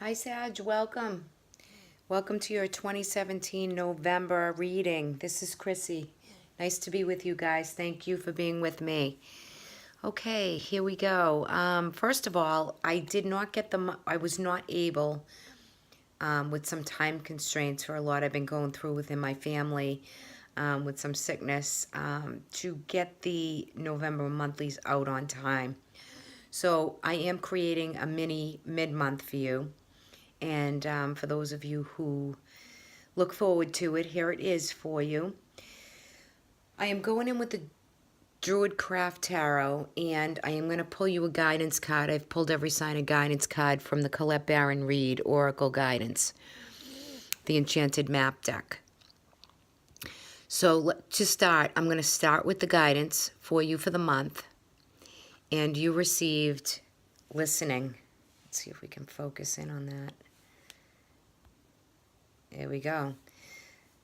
Hi, Sag. Welcome. Welcome to your 2017 November reading. This is Chrissy. Nice to be with you guys. Thank you for being with me. Okay, here we go. First of all, I did not get I was not able, with some time constraints for a lot I've been going through within my family, with some sickness, to get the November monthlies out on time. So I am creating a mini mid-month for you. And for those of you who look forward to it, here it is for you. I am going in with the Druid Craft Tarot, and I am going to pull you a guidance card. I've pulled every sign of guidance card from the Colette Baron Reed Oracle Guidance, the Enchanted Map deck. So to start, I'm going to start with the guidance for you for the month. And you received listening. Let's see if we can focus in on that. There we go.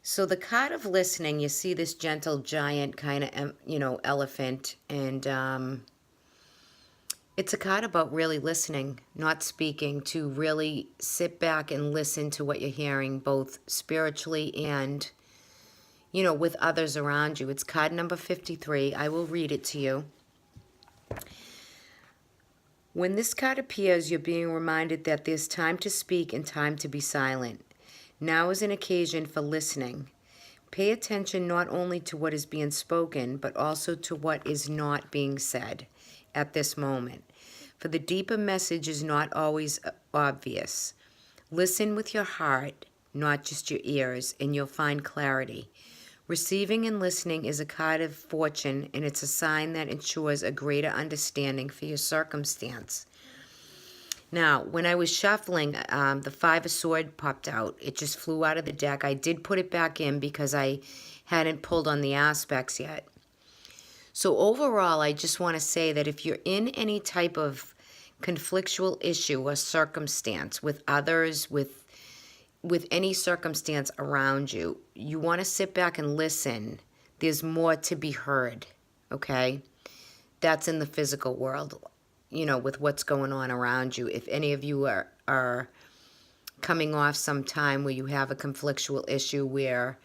So the card of listening, you see this gentle giant kind of, elephant. And it's a card about really listening, not speaking, to really sit back and listen to what you're hearing, both spiritually and, with others around you. It's card number 53. I will read it to you. When this card appears, you're being reminded that there's time to speak and time to be silent. Now is an occasion for listening. Pay attention not only to what is being spoken, but also to what is not being said at this moment. For the deeper message is not always obvious. Listen with your heart, not just your ears, and you'll find clarity. Receiving and listening is a card of fortune, and it's a sign that ensures a greater understanding for your circumstance. Now, when I was shuffling, the Five of Swords popped out. It just flew out of the deck. I did put it back in because I hadn't pulled on the aspects yet. So overall, I just want to say that if you're in any type of conflictual issue or circumstance with others, with any circumstance around you, you want to sit back and listen. There's more to be heard, okay? That's in the physical world, with what's going on around you. If any of you are coming off some time where you have a conflictual issue where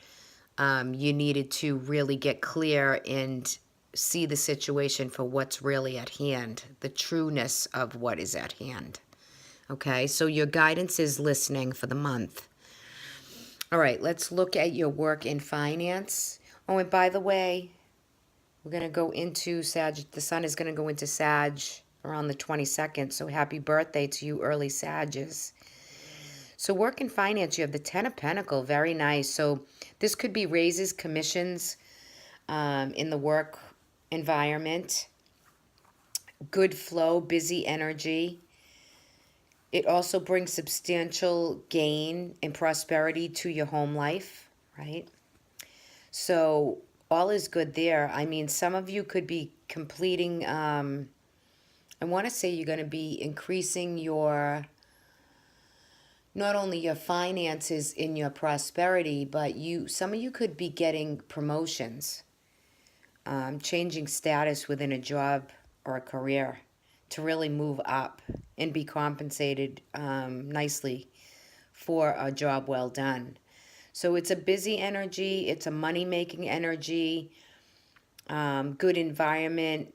you needed to really get clear and see the situation for what's really at hand, the trueness of what is at hand. Okay, so your guidance is listening for the month. All right, let's look at your work and finance. Oh, and by the way, we're going to go into Sag. The sun is going to go into Sag around the 22nd, so happy birthday to you early Sages. So work and finance, you have the Ten of Pentacles, very nice. So this could be raises, commissions in the work environment, good flow, busy energy. It also brings substantial gain and prosperity to your home life, right? So all is good there. I mean, some of you could be completing, I want to say you're going to be increasing your, not only your finances in your prosperity, but some of you could be getting promotions, changing status within a job or a career to really move up and be compensated nicely for a job well done. So it's a busy energy. It's a money-making energy, good environment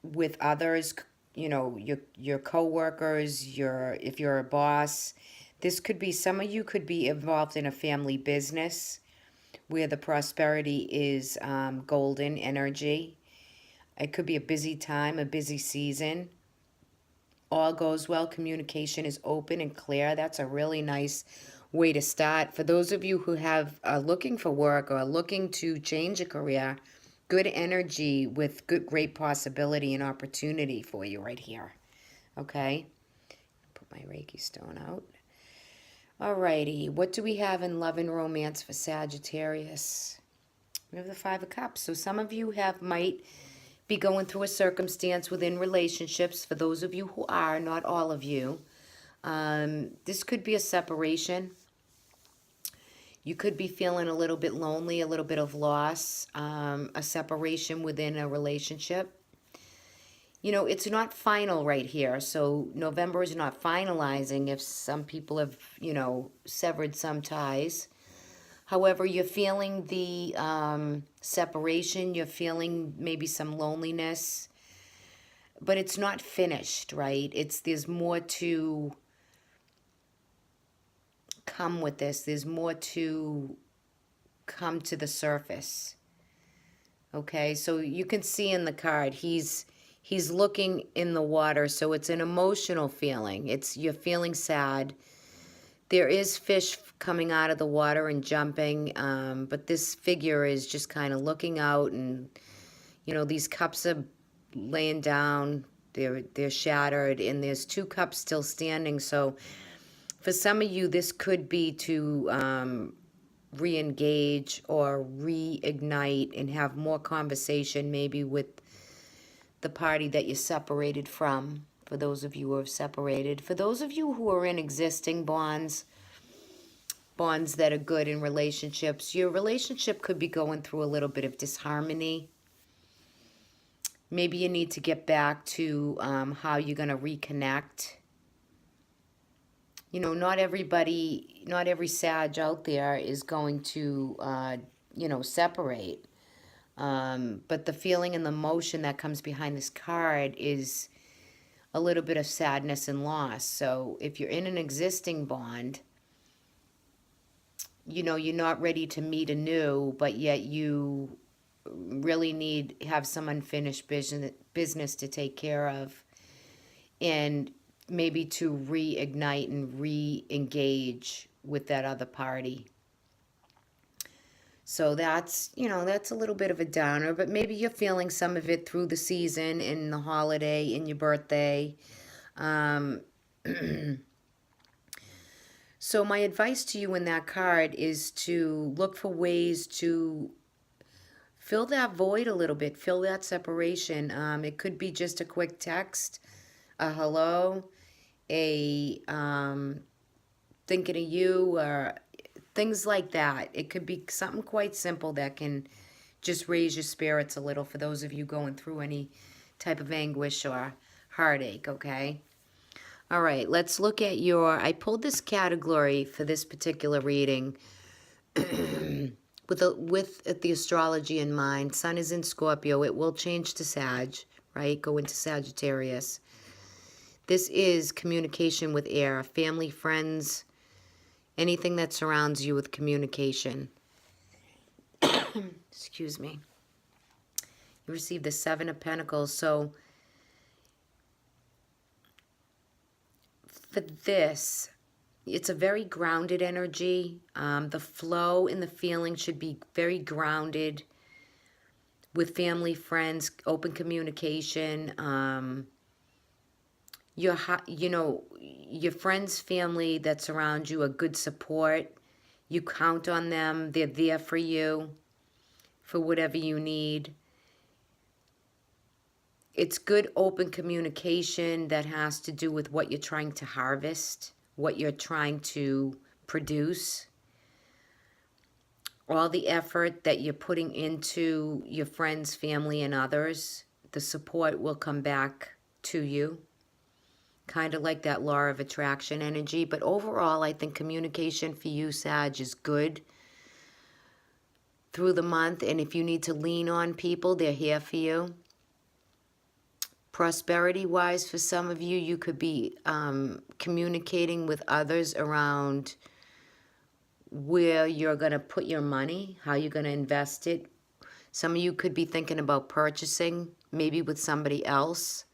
with others, your co-workers, if you're a boss. This could be, some of you could be involved in a family business where the prosperity is golden energy. It could be a busy time, a busy season. All goes well. Communication is open and clear. That's a really nice way to start. For those of you who are looking for work or looking to change a career, good energy with great possibility and opportunity for you right here. Okay? Put my Reiki stone out. Alrighty. What do we have in love and romance for Sagittarius? We have the Five of Cups. So some of you might be going through a circumstance within relationships. For those of you who are, not all of you. This could be a separation. You could be feeling a little bit lonely, a little bit of loss, a separation within a relationship. You know, it's not final right here. So November is not finalizing if some people have, you know, severed some ties. However, you're feeling the separation. You're feeling maybe some loneliness. But it's not finished, right? There's more to come with this. There's more to come to the surface. Okay, so you can see in the card he's looking in the water, so it's an emotional feeling. You're feeling sad. There is fish coming out of the water and jumping, but this figure is just kind of looking out, and you know these cups are laying down. They're shattered, and there's two cups still standing. So for some of you, this could be to re-engage or reignite and have more conversation maybe with the party that you separated from, for those of you who have separated. For those of you who are in existing bonds that are good in relationships, your relationship could be going through a little bit of disharmony. Maybe you need to get back to how you're going to reconnect. You know, not every Sag out there is going to, you know, separate. But the feeling and the emotion that comes behind this card is a little bit of sadness and loss. So if you're in an existing bond, you know, you're not ready to meet anew, but yet you really have some unfinished business to take care of, and maybe to reignite and re-engage with that other party. So that's, you know, that's a little bit of a downer, but maybe you're feeling some of it through the season, in the holiday, in your birthday. So my advice to you in that card is to look for ways to fill that void a little bit, fill that separation. It could be just a quick text, a hello, a thinking of you, or things like that. It could be something quite simple that can just raise your spirits a little for those of you going through any type of anguish or heartache, okay? All right, let's look at I pulled this category for this particular reading with the astrology in mind. Sun is in Scorpio. It will change to Sag, right? Go into Sagittarius. This is communication with air, family, friends, anything that surrounds you with communication. Excuse me. You receive the Seven of Pentacles. So for this, it's a very grounded energy. The flow and the feeling should be very grounded with family, friends, open communication. You know, your friends, family that surround you are good support. You count on them. They're there for you, for whatever you need. It's good open communication that has to do with what you're trying to harvest, what you're trying to produce. All the effort that you're putting into your friends, family, and others, the support will come back to you. Kind of like that law of attraction energy. But overall, I think communication for you, Sag, is good through the month. And if you need to lean on people, they're here for you. Prosperity-wise, for some of you, you could be communicating with others around where you're going to put your money, how you're going to invest it. Some of you could be thinking about purchasing, maybe with somebody else,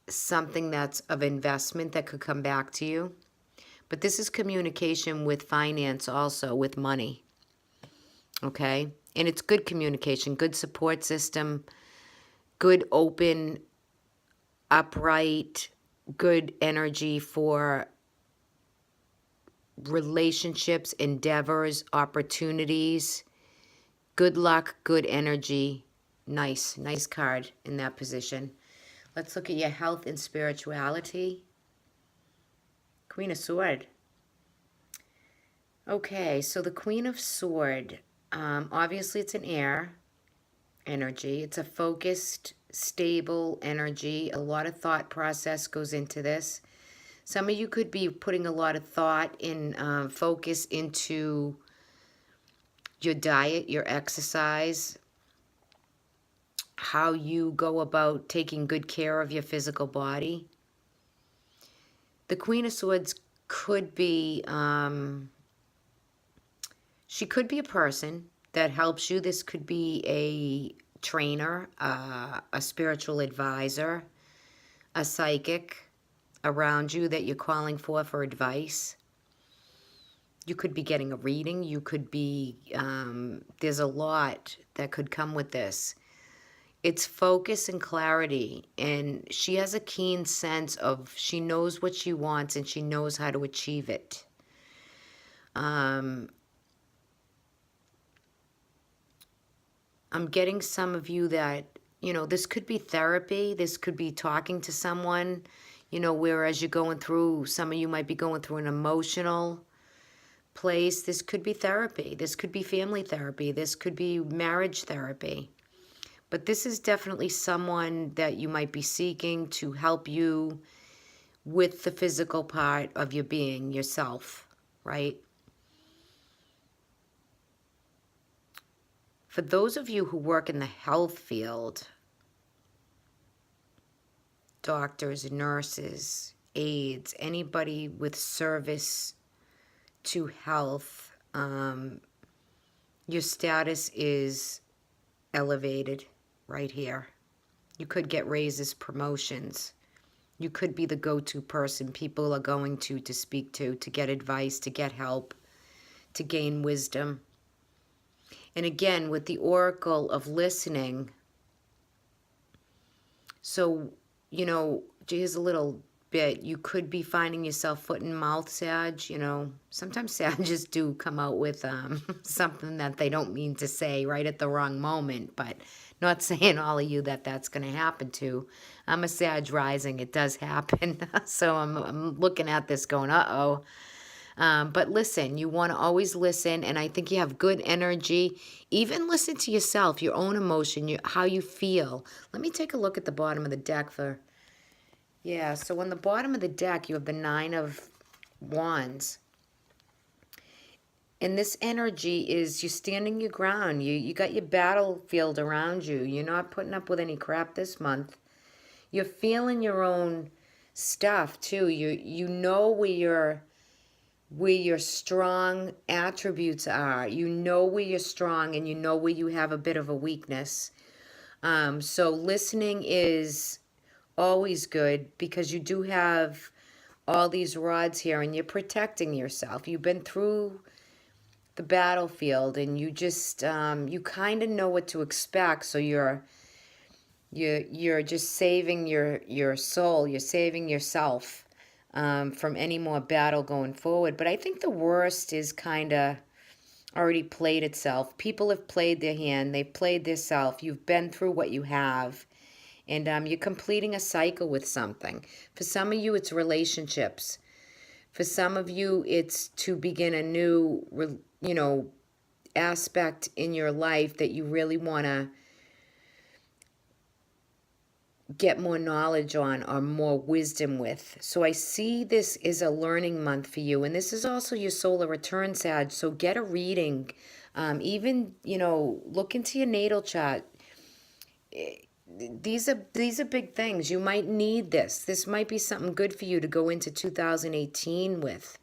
something that's of investment that could come back to you. But this is communication with finance also, with money. Okay? And it's good communication, good support system, good open, upright, good energy for relationships, endeavors, opportunities. Good luck, good energy. Nice card in that position. Let's look at your health and spirituality. Queen of Sword. Okay, so the Queen of Sword, obviously it's an air energy. It's a focused, stable energy. A lot of thought process goes into this. Some of you could be putting a lot of thought and focus into your diet, your exercise, how you go about taking good care of your physical body. The Queen of Swords could be, she could be a person that helps you. This could be a trainer, a spiritual advisor, a psychic around you that you're calling for advice. You could be getting a reading. You could be, there's a lot that could come with this. It's focus and clarity, and she has a keen sense of, she knows what she wants and she knows how to achieve it. I'm getting some of you that, you know, this could be therapy. This could be talking to someone, you know, whereas you're going through, some of you might be going through an emotional place. This could be therapy. This could be family therapy. This could be marriage therapy. But this is definitely someone that you might be seeking to help you with the physical part of your being, yourself, right? For those of you who work in the health field, doctors, nurses, aides, anybody with service to health, your status is elevated right here. You could get raises, promotions. You could be the go-to person people are going to speak to get advice, to get help, to gain wisdom. And again, with the oracle of listening, so, you know, here's a little bit. You could be finding yourself foot and mouth, Sag. You know, sometimes Sages do come out with something that they don't mean to say right at the wrong moment, but not saying all of you that that's going to happen to. I'm a Sag rising. It does happen. So I'm looking at this going, uh-oh. But listen, you want to always listen, and I think you have good energy. Even listen to yourself, your own emotion, how you feel. Let me take a look at the bottom of the deck for... Yeah, so on the bottom of the deck, you have the Nine of Wands. And this energy is you're standing your ground. You got your battlefield around you. You're not putting up with any crap this month. You're feeling your own stuff, too. You know where your strong attributes are. You know where you're strong, and you know where you have a bit of a weakness. So listening is always good, because you do have all these rods here and you're protecting yourself. You've been through the battlefield, and you just you kind of know what to expect. So you're just saving your soul. You're saving yourself from any more battle going forward. But I think the worst is kind of already played itself. People have played their hand. They've played their self. You've been through what you have. And you're completing a cycle with something. For some of you, it's relationships. For some of you, it's to begin a new, you know, aspect in your life that you really want to get more knowledge on or more wisdom with. So I see this is a learning month for you. And this is also your solar return, Sag. So get a reading. Even, you know, look into your natal chart. These are big things. You might need this. This might be something good for you to go into 2018 with,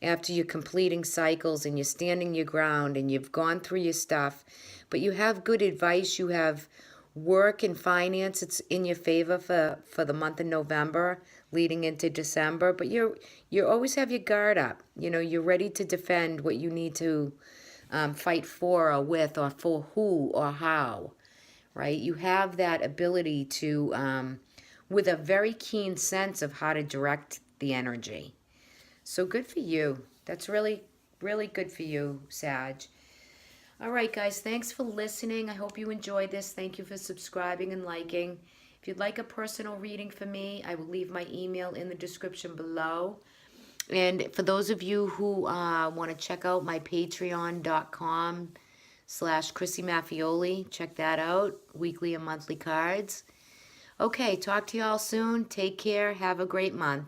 after you're completing cycles and you're standing your ground and you've gone through your stuff. But you have good advice. You have work and finance. It's in your favor for the month of November leading into December. But you always have your guard up. You know, you're ready to defend what you need to fight for or with, or for who or how. Right? You have that ability to, with a very keen sense of how to direct the energy. So good for you. That's really, really good for you, Sag. All right, guys, thanks for listening. I hope you enjoyed this. Thank you for subscribing and liking. If you'd like a personal reading for me, I will leave my email in the description below. And for those of you who want to check out my patreon.com/Chrissy Maffioli, check that out, weekly and monthly cards. Okay, talk to you all soon. Take care. Have a great month.